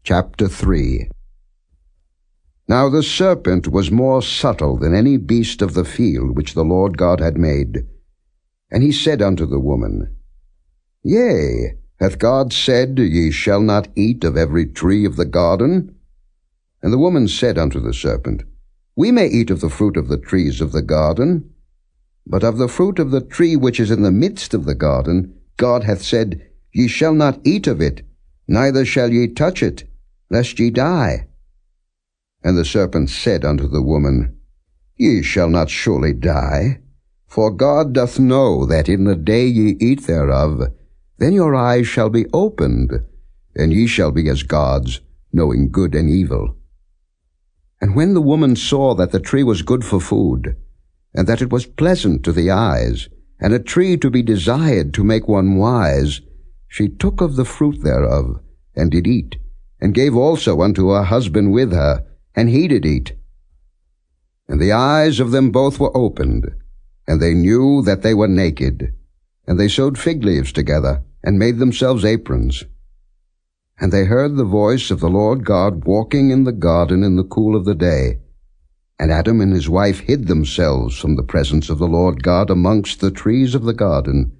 Chapter 3. Now the serpent was more subtle than any beast of the field which the Lord God had made. And he said unto the woman, Yea, hath God said, Ye shall not eat of every tree of the garden? And the woman said unto the serpent, We may eat of the fruit of the trees of the garden, but of the fruit of the tree which is in the midst of the garden, God hath said, Ye shall not eat of it, neither shall ye touch it, lest ye die. And the serpent said unto the woman, Ye shall not surely die, for God doth know that in the day ye eat thereof, then your eyes shall be opened, and ye shall be as gods, knowing good and evil. And when the woman saw that the tree was good for food, and that it was pleasant to the eyes, and a tree to be desired to make one wise, she took of the fruit thereof, and did eat, and gave also unto her husband with her, and he did eat. And the eyes of them both were opened, and they knew that they were naked. And they sewed fig leaves together, and made themselves aprons. And they heard the voice of the Lord God walking in the garden in the cool of the day. And Adam and his wife hid themselves from the presence of the Lord God amongst the trees of the garden.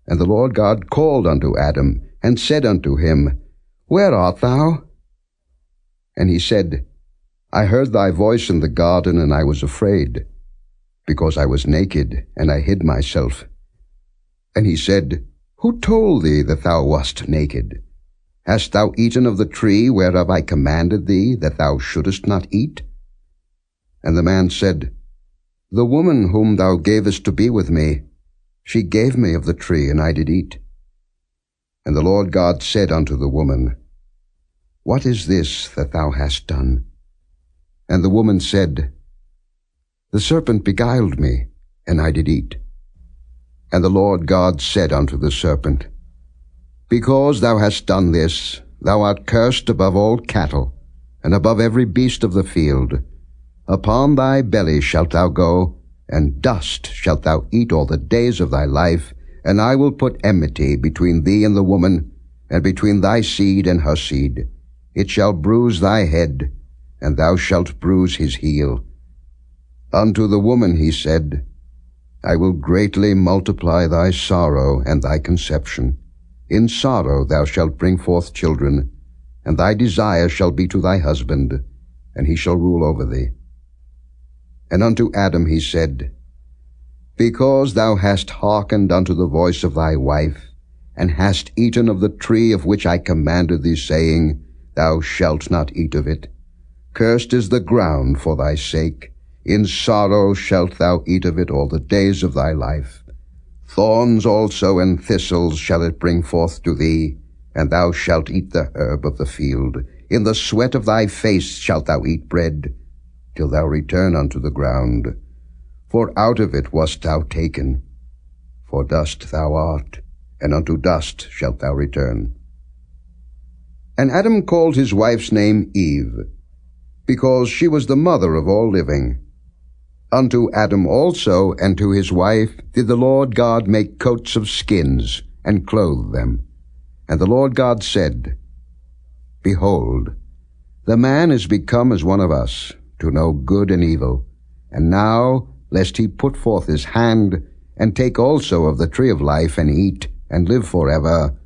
And the Lord God called unto Adam, and said unto him, Where art thou? And he said, I heard thy voice in the garden, and I was afraid, because I was naked, and I hid myself. And he said, Who told thee that thou wast naked? Hast thou eaten of the tree whereof I commanded thee that thou shouldest not eat? And the man said, The woman whom thou gavest to be with me, she gave me of the tree, and I did eat. And the Lord God said unto the woman, What is this that thou hast done? And the woman said, The serpent beguiled me, and I did eat. And the Lord God said unto the serpent, Because thou hast done this, thou art cursed above all cattle, and above every beast of the field. Upon thy belly shalt thou go, and dust shalt thou eat all the days of thy life, and I will put enmity between thee and the woman, and between thy seed and her seed. It shall bruise thy head, and thou shalt bruise his heel. Unto the woman he said, I will greatly multiply thy sorrow and thy conception. In sorrow thou shalt bring forth children, and thy desire shall be to thy husband, and he shall rule over thee. And unto Adam he said, Because thou hast hearkened unto the voice of thy wife, and hast eaten of the tree of which I commanded thee, saying, Thou shalt not eat of it. Cursed is the ground for thy sake. In sorrow shalt thou eat of it all the days of thy life. Thorns also and thistles shall it bring forth to thee, and thou shalt eat the herb of the field. In the sweat of thy face shalt thou eat bread, till thou return unto the ground. For out of it wast thou taken. For dust thou art, and unto dust shalt thou return. And Adam called his wife's name Eve, because she was the mother of all living. Unto Adam also and to his wife did the Lord God make coats of skins, and clothe them. And the Lord God said, Behold, the man is become as one of us, to know good and evil. And now, lest he put forth his hand, and take also of the tree of life, and eat, and live forever.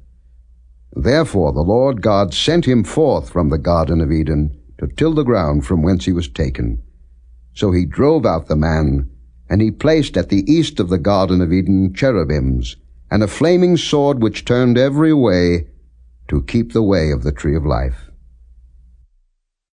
Therefore the Lord God sent him forth from the Garden of Eden, to till the ground from whence he was taken. So he drove out the man, and he placed at the east of the Garden of Eden cherubims, and a flaming sword which turned every way, to keep the way of the tree of life.